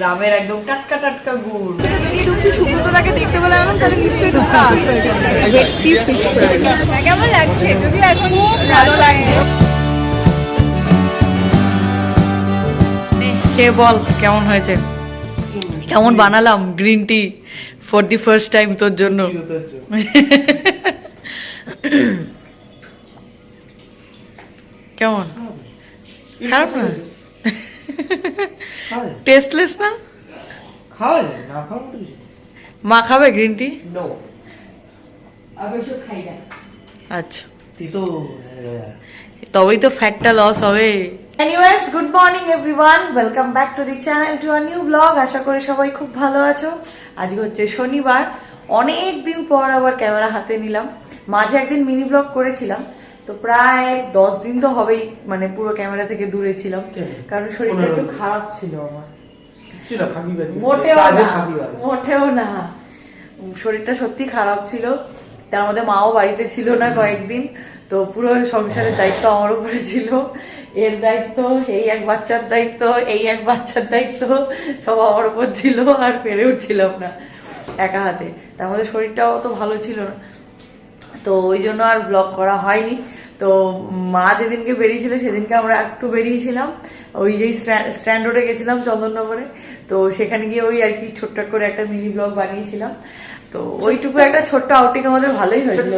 গ্রামের একদম টাটকা টাটকা গুড়। সুব্রতদাকে দেখতে পেলে তাহলে নিশ্চয়ই তোমরা আসবে এখানে। ভেটকি ফিশ ফ্রাই কেমন লাগছে? যদিও এখন ভালো লাগছে। খেয়ে বল কেমন হয়েছে, কেমন বানালাম green T for the first time তোর জন্য। কেমন? খারাপ না? টেস্টলেস না? মা খাবে গ্রিন টি? আচ্ছা, তবেই তো ফ্যাটটা লস হবে। Anyways, good morning everyone, welcome back to the channel, to a new blog. আশা করি সবাই খুব ভালো আছো। আজকে হচ্ছে শনিবার, অনেক দিন পর আবার ক্যামেরা হাতে নিলাম। মাঝে একদিন মিনি ব্লগ করেছিলাম, তো প্রায় 10 দিন তো হবেই মানে পুরো ক্যামেরা থেকে দূরে ছিলাম, কারণ শরীরটা একটু খারাপ ছিল আমার। মোটেও না, শরীরটা সত্যি খারাপ ছিল। তার মধ্যে মাও বাড়িতে ছিল না কয়েকদিন, তো পুরো সংসারের দায়িত্ব আমার উপরে ছিল। এর দায়িত্ব, এই এক বাচ্চার দায়িত্ব, এই এক বাচ্চার দায়িত্ব, সব আমার উপর ছিল, আর পেরে উঠছিলাম না একা হাতে। তার মধ্যে শরীরটাও তো ভালো ছিল না, তো ওই জন্য আর ব্লগ করা হয়নি। তো মা যেদিনকে বেরিয়েছিল সেদিনকে আমরা একটু বেরিয়েছিলাম, ওই যে স্ট্যান্ড রোডে গেছিলাম চন্দননগরে। তো সেখানে গিয়ে ওই আর কি ছোট্ট করে একটা মিনি ব্লগ বানিয়েছিলাম। তো ওইটুকু একটা ছোট্ট আউটিং আমাদের ভালোই হয়েছিল।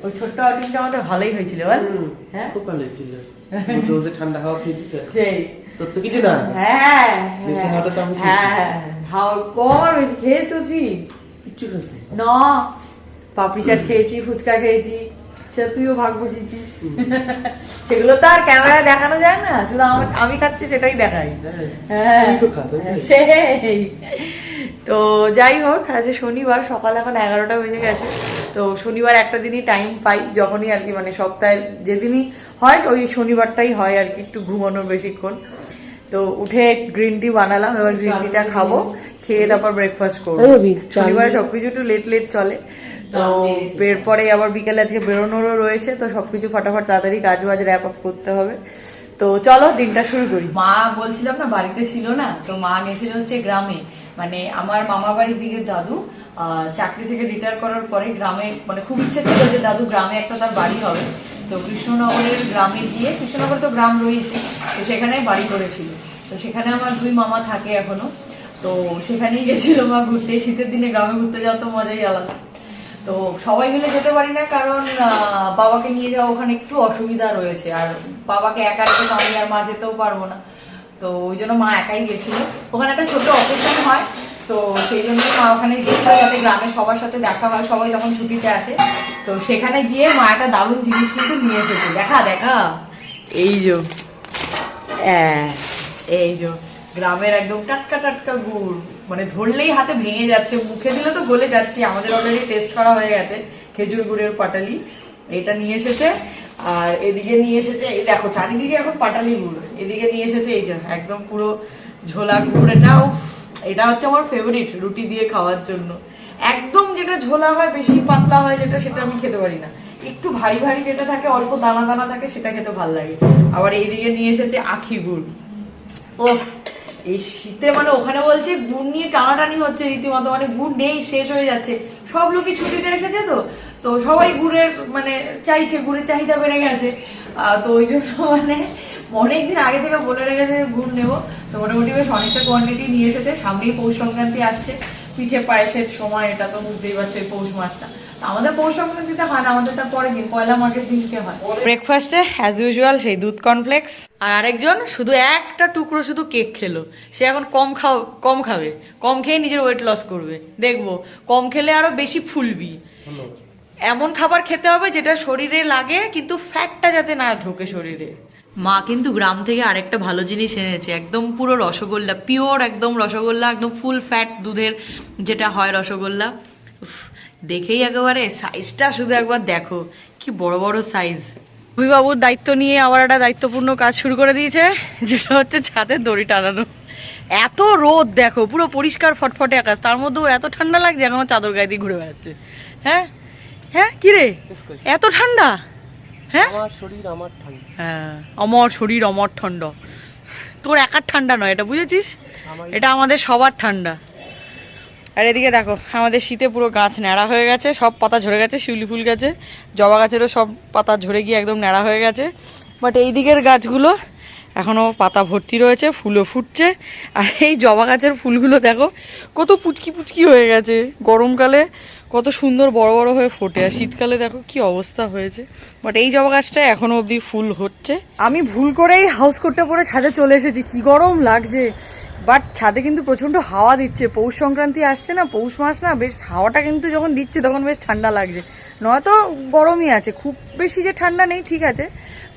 ওই ছোট্ট আউটিংটা আমাদের ভালোই হয়েছিল বল। হ্যাঁ, খুব ভালো হয়েছিল। ঠান্ডা হাওয়া খেয়ে সেই তোর তো কিছু না। হ্যাঁ হ্যাঁ, হাওয়া কম খেয়েছো কিচ্ছু না, পাপড়ি চাট খেয়েছি, ফুচকা খেয়েছি, সেটা তুইও ভাগ বসিয়েছিস। সেগুলো তো আর ক্যামেরায় দেখানো যায় না, শুধু আমি খাচ্ছি সেটাই দেখাই। হ্যাঁ, সেই। তো যাই হোক, আজকে শনিবার, সকাল এখন 11টা বেজে গেছে। তো শনিবার একটা দিনই টাইম পাই, যখনই আর কি মানে সপ্তাহে যেদিনই হয় ওই শনিবারটাই হয় আর কি, একটু ঘুমানোর বেশিক্ষণ। তো উঠে গ্রিন টি বানালাম, এবার গ্রিন টিটা খাবো, খেয়ে তারপর ব্রেকফাস্ট করবো। শনিবারে সবকিছু একটু লেট লেট চলে। তো এরপরে আবার বিকেলে আজকে বেরোনোরও রয়েছে, তো সবকিছু ফটাফট তাড়াতাড়ি কাজ বাজ র্যাপ আপ করতে হবে। তো চলো দিনটা শুরু করি। মা বলছিলাম না বাড়িতে ছিল না, তো মা গেছিল হচ্ছে গ্রামে, মানে আমার মামা বাড়ির দিকে। দাদু চাকরি থেকে রিটায়ার করার পরে গ্রামে, মানে খুব ইচ্ছে ছিল যে দাদু গ্রামে একটা তার বাড়ি হবে। তো কৃষ্ণনগরের গ্রামে গিয়ে, কৃষ্ণনগর তো গ্রাম রয়েছে, তো সেখানে বাড়ি করেছিল। তো সেখানে আমার 2 মামা থাকে এখনো। তো সেখানেই গেছিল মা ঘুরতে। শীতের দিনে গ্রামে ঘুরতে যাওয়া তো মজাই আলাদা। তো সবাই মিলে যেতে পারি না, কারণ বাবাকে নিয়ে যাওয়া ওখানে একটু অসুবিধা রয়েছে, আর বাবাকে একা রেখে তো আমি আর মা যেতেও পারবো না। তো ওই জন্য মা একাই গেছিল। ওখানে একটা ছোট অকেশন হয়, তো সেই জন্য মা ওখানে গেছিল যাতে গ্রামের সবার সাথে দেখা হয়, সবাই তখন ছুটিতে আসে। তো সেখানে গিয়ে মা একটা দারুণ জিনিস কিন্তু নিয়ে এসেছে। দেখা দেখা, এই যে গ্রামের একদম টাটকা টাটকা গুড়, মানে ধরলেই হাতে ভেঙে যাচ্ছে, মুখে দিলে তো গলে যাচ্ছে। আমাদের অলরেডি টেস্ট করা হয়ে গেছে, খেজুর গুড়ের পাটালি এটা নিয়ে এসেছে। আর এদিকে নিয়ে এসেছে, এই দেখো চারিদিকে এখন পাটালি গুড়। এদিকে নিয়ে এসেছে এই যে একদম পুরো ঝোলা গুড়। এটা হচ্ছে আমার ফেভারিট রুটি দিয়ে খাওয়ার জন্য। একদম যেটা ঝোলা হয়, বেশি পাতলা হয় যেটা, সেটা আমি খেতে পারি না। একটু ভারী ভারী যেটা থাকে, অল্প দানা দানা থাকে, সেটা খেতে ভালো লাগে। আবার এইদিকে নিয়ে এসেছে আখি গুড়। ও এই শীতে মানে ওখানে বলছে গুড় নিয়ে টানাটানি হচ্ছে রীতিমতো, মানে গুড় নেই, শেষ হয়ে যাচ্ছে। সব লোকই ছুটিতে এসেছে, তো সবাই গুড়ের মানে চাইছে, গুড়ের চাহিদা বেড়ে গেছে। তো ওই জন্য মানে অনেকদিন আগে থেকে বলে রেখেছে গুড় নেবো। তো মোটামুটি বেশ অনেকটা কোয়ান্টিটি নিয়ে এসেছে। সামনেই পৌষ সংক্রান্তি আসছে, পিঠে পায়েসের সময়, এটা তো বুঝতেই পারছো এই পৌষ মাসটা। আমাদের পৌষ সংক্রান্তিতে হয় না, আমাদের তার পরের দিন পয়লা মাঘের দিনকে হয়। ব্রেকফাস্টে অ্যাজ ইউজুয়াল সেই দুধ কর্নফ্লেক্স, আর আরেকজন শুধু একটা টুকরো শুধু কেক খেলো। সে এখন কম খাবে, কম খেয়ে নিজের ওয়েট লস করবে। দেখবো কম খেলে আরো বেশি ফুলবি। এমন খাবার খেতে হবে যেটা শরীরে লাগে, কিন্তু ফ্যাটটা যাতে না ঢোকে শরীরে। মা কিন্তু গ্রাম থেকে আরেকটা ভালো জিনিস এনেছে, একদম পুরো রসগোল্লা, পিওর একদম রসগোল্লা, একদম ফুল ফ্যাট দুধের যেটা হয় রসগোল্লা। দেখেই একেবারে সাইজটা শুধু একবার দেখো, কি বড় বড় সাইজ। বাবুর দায়িত্ব নিয়ে আবার একটা দায়িত্বপূর্ণ কাজ শুরু করে দিয়েছে, যেটা হচ্ছে ছাদের দড়ি টানানো। এত রোদ দেখো, পুরো পরিষ্কার ফটফটে আকাশ, তার মধ্যে ওর এত ঠান্ডা লাগছে, এখনো চাদর গায়ে দিয়ে ঘুরে বেড়াচ্ছে। হ্যাঁ হ্যাঁ, কি রে এত ঠান্ডা? হ্যাঁ, আমার শরীর আমার ঠান্ডা। হ্যাঁ, আমার শরীর আমার ঠান্ডা। তোর একার ঠান্ডা নয়, এটা বুঝেছিস? এটা আমাদের সবার ঠান্ডা। আর এদিকে দেখো আমাদের শীতে পুরো গাছ ন্যাড়া হয়ে গেছে, সব পাতা ঝরে গেছে, শিউলি ফুল গাছে, জবা গাছেরও সব পাতা ঝরে গিয়ে একদম ন্যাড়া হয়ে গেছে। বাট এই দিকের গাছগুলো এখনও পাতা ভর্তি রয়েছে, ফুলও ফুটছে। আর এই জবা গাছের ফুলগুলো দেখো কত পুচকি পুচকি হয়ে গেছে, গরমকালে কত সুন্দর বড় বড় হয়ে ফোটে, আর শীতকালে দেখো কি অবস্থা হয়েছে। বাট এই জবা গাছটা এখনো অবধি ফুল হচ্ছে। আমি ভুল করেই হাউস কোটটা পরে ছাদে চলে এসেছি, কি গরম লাগছে। বাট ছাদে কিন্তু প্রচণ্ড হাওয়া দিচ্ছে, পৌষ সংক্রান্তি আসছে না, পৌষ মাস না, বেশ হাওয়াটা কিন্তু যখন দিচ্ছে তখন বেশ ঠান্ডা লাগছে। নয়তো গরমই আছে, খুব বেশি যে ঠান্ডা নেই ঠিক আছে,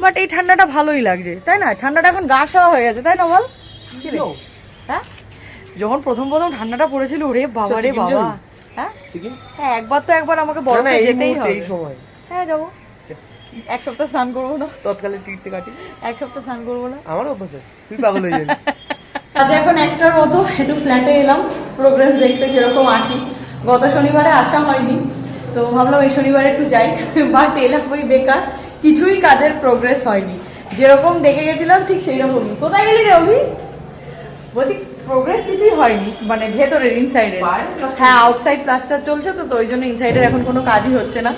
বাট এই ঠান্ডাটা ভালোই লাগছে, তাই না? ঠান্ডাটা এখন গা শোয়া হয়ে গেছে, তাই না বল? হ্যাঁ, যখন প্রথম ঠান্ডাটা পড়েছিল, ওরে বাবা রে বাবা। হ্যাঁ হ্যাঁ, একবার আমাকে বড় যেতেই হবে। হ্যাঁ যাবো, এক সপ্তাহ স্নান করবো না, তৎকালে টিকতে কাটি, এক সপ্তাহ স্নান করবো না, আমার অভ্যাস আছে, তুই পাগল হয়ে যাবি। আজ এখন একটার মতো একটু ফ্ল্যাটে এলাম প্রোগ্রেস দেখতে, যেরকম আসি। গত শনিবারে আসা হয়নি, তো ভাবলাম এই শনিবারে একটু যাই, বাট এলাম ওই বেকার, কিছুই কাজের প্রোগ্রেস হয়নি। যেরকম দেখে গেছিলাম ঠিক সেই রকমই। কোথায় গেলি রে অভি? বলছি প্রোগ্রেস কিছুই হয়নি, মানে ভেতরের ইনসাইডের। হ্যাঁ, আউটসাইড প্লাস্টার চলছে, তো ওই জন্য ইনসাইডের এখন কোনো কাজই হচ্ছে না।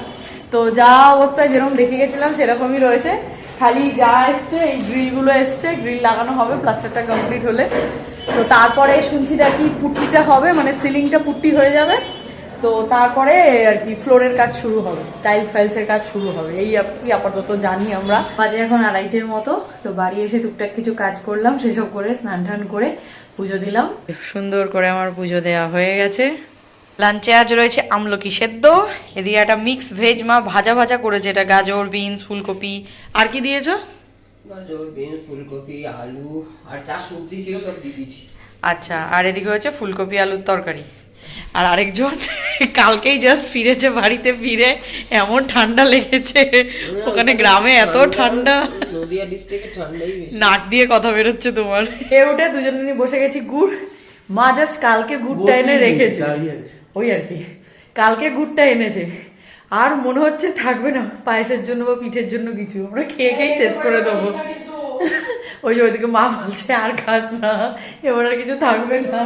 তো যা অবস্থায় যেরকম দেখে গেছিলাম সেরকমই রয়েছে, খালি যা এসছে এই গ্রিলগুলো এসছে, গ্রিল লাগানো হবে প্লাস্টারটা কমপ্লিট হলে। তো তারপরে শুনছি নাকি পুট্টিটা হবে, মানে সিলিংটা পুট্টি হয়ে যাবে, তো তারপরে আর কি ফ্লোরের কাজ শুরু হবে, টাইলস ফাইলসের কাজ শুরু হবে। এই কি আপাতত জানি আমরা। বাজে এখন 2:30-এর মতো। তো বাড়ি এসে টুকটাক কিছু কাজ করলাম, সেসব করে স্নান টান করে পুজো দিলাম। সুন্দর করে আমার পুজো দেওয়া হয়ে গেছে। লাঞ্চে আজ রয়েছে আমলকি সেদ্ধ, এদিকে একটা মিক্স ভেজ মা ভাজা ভাজা করেছে, এটা গাজর, বিনস, ফুলকপি। আর কি দিয়েছো? গাজর, বিনস, ফুলকপি, আলু আর যা সবজি ছিল সব দিয়ে দিয়েছি। আচ্ছা, আর এদিকে হচ্ছে ফুলকপি আলুর তরকারি। আর আরেকজন কালকেই জাস্ট ফিরেছে বাড়িতে, ফিরে এমন ঠান্ডা লেগেছে, ওখানে গ্রামে এত ঠান্ডা, নদিয়া ডিস্ট্রিক্টে ঠান্ডাই বেশি, নাক দিয়ে কথা বেরোচ্ছে তোমার। এ উঠে দুজনে বসে গেছি গুড়, মা জাস্ট কালকে গুড়টা এনে রেখেছে, ওই আর কি কালকে গুড়টা এনেছে, আর মনে হচ্ছে থাকবে না পায়েসের জন্য বা পিঠের জন্য কিছু, আমরা খেয়ে খেয়ে শেষ করে দেবো। ওই যে ওইদিকে মা বলছে আর খাস না, এবার আর কিছু থাকবে না।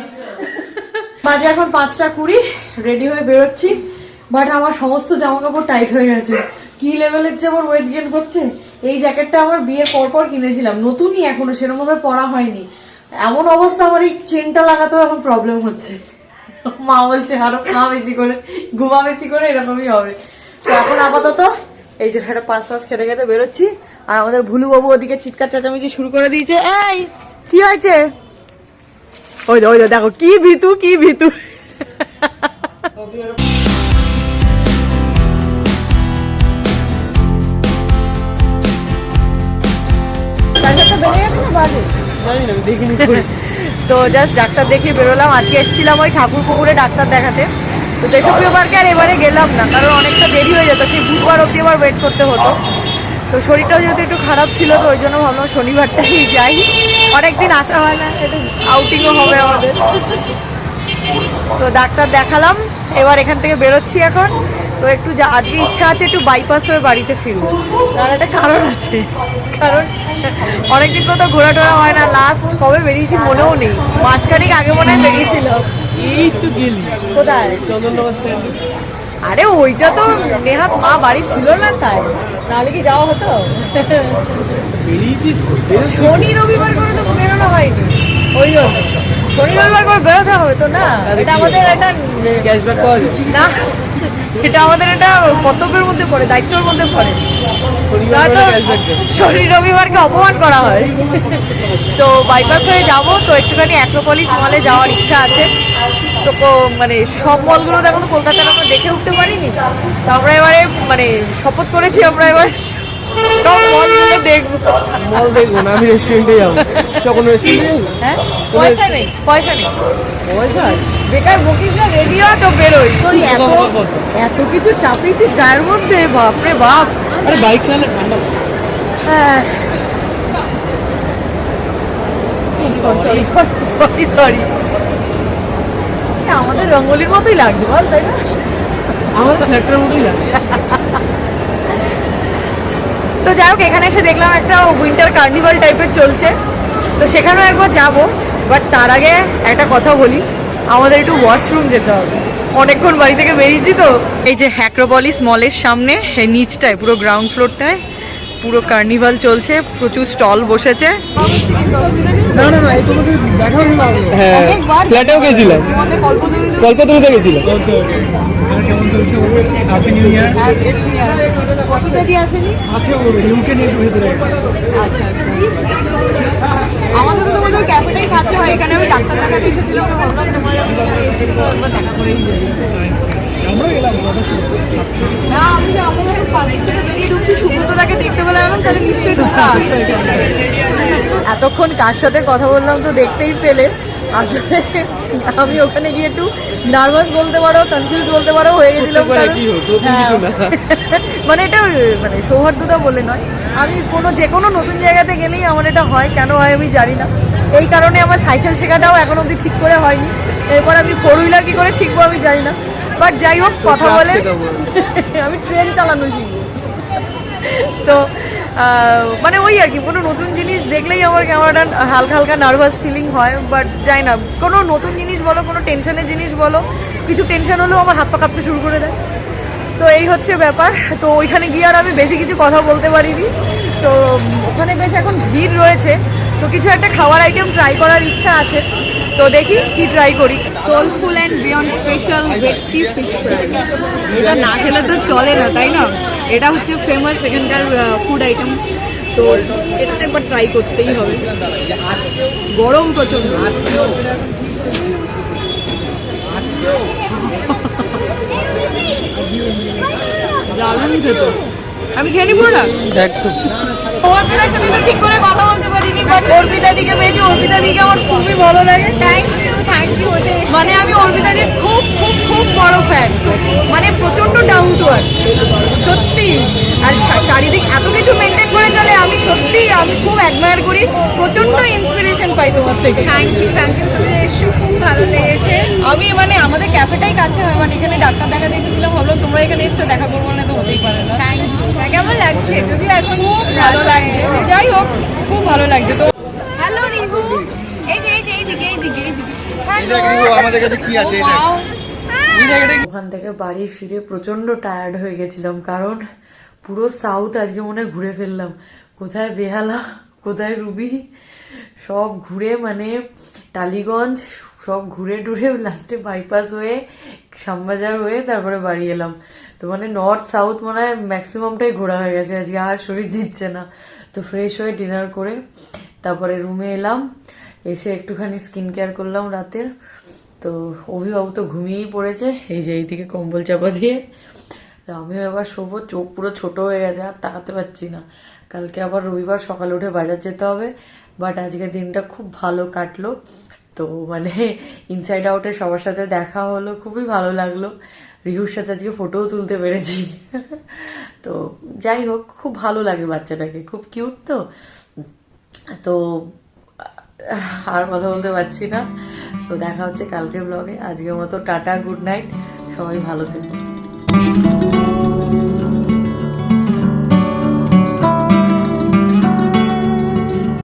বাজে এখন 5:20, রেডি হয়ে বেরোচ্ছি। বাট আমার সমস্ত জামা কাপড় টাইট হয়ে গেছে, কি লেভেলের যে আমার ওয়েট গেইন করছে। এই জ্যাকেটটা আমার বিয়ের পর কিনেছিলাম, নতুনই, এখনো সেরকম ভাবে পরা হয়নি। এমন অবস্থা, আমার এই চেনটা লাগাতেও এখন প্রবলেম হচ্ছে। মা বলছে আরো খা বেশি করে, ঘুমা বেশি করে, এরকমই হবে। তো এখন আপাতত এই যে একটা পাঁচ খেতে খেতে বেরোচ্ছি। আর আমাদের ভুলু বাবু ওদিকে চিৎকার চেঁচামেচি শুরু করে দিয়েছে। এই কি হয়েছে? ওই দেখো কি ভীতু, কি ভীতু। তো জাস্ট ডাক্তার দেখিয়ে বেরোলাম। আজকে এসেছিলাম ওই ঠাকুর পুকুরে ডাক্তার দেখাতে, তো দেশপ্রিয় পার্কে আর এবারে গেলাম না, কারণ অনেকটা দেরি হয়ে যেত, সেই বুধবার অব্দি আবার ওয়েট করতে হতো। তো শরীরটাও যেহেতু একটু খারাপ ছিল, তো ওই জন্য ভাবলাম শনিবারটাই যাই, অনেকদিন আসা হয় না, একটু আউটিংও হবে আমাদের। তো ডাক্তার দেখালাম, এবার এখান থেকে বেরোচ্ছি এখন। তো একটু আজকে ইচ্ছা আছে একটু বাইপাস হয়ে বাড়িতে ফিরবো, তার একটা কারণ আছে, কারণ অনেকদিন কোথাও ঘোরাটোরা হয় না। লাস্ট কবে বেরিয়েছি মনেও নেই, মাসখানিক আগে মনে হয় বেরিয়েছিলাম। এই তো গেলি কোথায়? চন্দননগর স্ট্যান্ড। আরে ওইটা তো নেহাত মা বাড়ি ছিল না, তাই নাহলে কি যাওয়া হতো? বেরিয়েছিস শনি রবিবার করে তো বেরোনো হয়নি, ওই জন্য শনি রবিবার করে বেরোতে হবে তো না। এটা আমাদের একটা ক্যাশব্যাক পাওয়া যায় না, এটা আমাদের একটা কর্তব্যের মধ্যে পড়ে, দায়িত্বের মধ্যে পড়ে। শনিবার ক্যাশব্যাক দেয়। শনি রবিবারকে অপমান করা হয়। তো বাইপাস হয়ে যাবো, তো একটুখানি অ্যাক্রোপলিস মলে যাওয়ার ইচ্ছা আছে। তো মানে সব মলগুলো তো এখনো কলকাতার আমরা দেখে উঠতে পারিনি, তো আমরা এবারে মানে শপথ করেছি আমরা এবার সব মলগুলো দেখবো। মল দেখবো না, আমি রেস্টুরেন্টে যাবো। যখন রেস্টুরেন্টে হ্যাঁ, পয়সা নেই, পয়সা নেই, পয়সা বেকার বকিস না, রেডি হয় তো বেরোই। তোর এত কিছু চাপিয়েছিস গায়ের মধ্যে, বাপরে বাপ। আরে বাইক চালালে ঠান্ডা। হ্যাঁ, সরি, আমাদের রঙ্গলির মতোই লাগছে বল, তাই না? আমাদের ফ্ল্যাটের মতোই লাগে। তো যাই হোক, এখানে এসে দেখলাম একটা উইন্টার কার্নিভাল টাইপের চলছে, তো সেখানেও একবার যাব, বাট তার আগে একটা কথা বলি, আমাদের একটু ওয়াশরুম যেতে হবে। অনেকক্ষণ বাড়ি থেকে বেরিয়েছি তো। এই যে হ্যাক্রোপলিস মলের সামনে এই নিচটায় পুরো গ্রাউন্ড ফ্লোরটায় পুরো কার্নিভাল চলছে, প্রচুর স্টল বসেছে। না না না, এই তোমাকে দেখা হলো না। হ্যাঁ, অনেকবার ফ্ল্যাটেও গেছিলাম, আমাদের কল্পতরুতে কল্পতরুতে গেছিলাম। কেমন চলছে? Happy new year. কতটা দিয়ে আসেনি? আছে ও ইউকে নিয়ে ভেতরে। আচ্ছা আচ্ছা, আমাদের তো তোমাদের ক্যাফেটাই কাছে হয়, এখানে আমি ডাক্তার দেখাতে এসেছিলাম, আমি ভাবলাম তোমার একবার দেখা করেই যাই। আমরা এলাম কথা শুনতে। না আমি যখন ফার্স্ট থেকে বেরিয়ে ঢুকছি সুব্রতদাকে দেখতে পেলাম, তাহলে নিশ্চয়ই তোমরা আসবে এখানে। এতক্ষণ কার সাথে কথা বললাম তো দেখতেই পেলে। আসলে আমি ওখানে গিয়ে একটু নার্ভাস বলতে পারো, কনফিউজ বলতে পারো হয়ে গেছিলাম। মানে এটা মানে সৌহার্দ্যতা বলে নয়, আমি যে কোনো নতুন জায়গাতে গেলেই আমার এটা হয়, কেন হয় আমি জানি না। এই কারণে আমার সাইকেল শেখাটাও এখন অবধি ঠিক করে হয়নি। এরপর আমি 4 হুইলার কি করে শিখবো আমি জানি না, বাট যাই হোক কথা বলে আমি ট্রেন চালানো শিখবো। তো মানে ওই আর কি, কোনো নতুন জিনিস দেখলেই আমার কেমন হালকা হালকা নার্ভাস ফিলিং হয়, বাট যাই না, কোনো নতুন জিনিস বলো, কোনো টেনশনের জিনিস বলো, কিছু টেনশন হলেও আমার হাত পা কাঁপতে শুরু করে দেয়। তো এই হচ্ছে ব্যাপার। তো ওইখানে গিয়ে আর আমি বেশি কিছু কথা বলতে পারিনি। তো ওখানে বেশ এখন ভিড় রয়েছে, তো কিছু একটা খাওয়ার আইটেম ট্রাই করার ইচ্ছা আছে, তো দেখি কি ট্রাই করি। সোলফুল অ্যান্ড বিয়ন্ড স্পেশাল ভেটকি ফিশ ফ্রাই, এটা না খেলে তো চলে না, তাই না? এটা হচ্ছে ফেমাস এখানকার ফুড আইটেম, তো এটা তো একবার ট্রাই করতেই হবে। গরম প্রচন্ড। দারুণ খেতে, আমি খেয়ে নিবো না একদম। অর্পিতার সাথে তো ঠিক করে কথা বলতে পারিনি, বাট অর্পিতা দিকে পেয়েছি, অর্পিতা দিকে আমার খুবই ভালো লাগে। Thank you. মানে আমি অর্পিতা দিকে খুব খুব খুব বড় ফ্যান, মানে প্রচন্ড ডাউন টু আর্থ সত্যি। আর চারিদিক এত কিছু মেনটেন করে চলে, আমি সত্যি আমি খুব অ্যাডমায়ার করি, প্রচন্ড ইন্সপিরেশন পাই তোমার থেকে। থ্যাংক ইউ তুমি এসে খুব ভালো লেগেছে। আমি মানে আমাদের ক্যাফেটাই কাছে হয়, মানে এখানে ডাক্তার দেখা দেখেছিলাম, ভাবলাম তোমরা এখানে এসে দেখা করবো না, তো হতেই পারে না। কেমন লাগছে? যদিও এখন খুব ভালো লাগছে, যাই হোক খুব ভালো লাগছে। তো হ্যালো রিভু, এইদিকে আমাদের কাছে কি আছে? ওখান থেকে বাড়ি ফিরে প্রচন্ড টায়ার্ড হয়ে গেছিলাম, কারণ পুরো সাউথ আজকে মনে হয় ঘুরে ফেললাম। কোথায় বেহালা, কোথায় রুবি, সব ঘুরে মানে টালিগঞ্জ সব ঘুরে টুরে লাস্টে বাইপাস হয়ে শ্যামবাজার হয়ে তারপরে বাড়ি এলাম। তো মানে নর্থ সাউথ মনে হয় ম্যাক্সিমামটাই ঘোরা হয়ে গেছে আজকে, আর শরীর দিচ্ছে না। তো ফ্রেশ হয়ে ডিনার করে তারপরে রুমে এলাম, এসে একটুখানি স্কিন কেয়ার করলাম রাতের। তো অভিবাবু তো ঘুমিয়েই পড়েছে, এই যে এইদিকে কম্বল চাপা দিয়ে। আমিও এবার শোবো, চোখ পুরো ছোট হয়ে গেছে, আর তাকাতে পারছি না। কালকে আবার রবিবার সকালে উঠে বাজার যেতে হবে, বাট আজকের দিনটা খুব ভালো কাটলো। তো মানে ইনসাইড আউটের সবার সাথে দেখা হলো, খুবই ভালো লাগলো। রিহুর সাথে আজকে ফটোও তুলতে পেরেছি। তো যাই হোক, খুব ভালো লাগে বাচ্চাটাকে, খুব কিউট। তো আর কথা বলতে পারছি না। তো দেখা হচ্ছে কালকের ব্লগে। আজকের মতো টাটা, গুড নাইট, সবাই ভালো থেকো।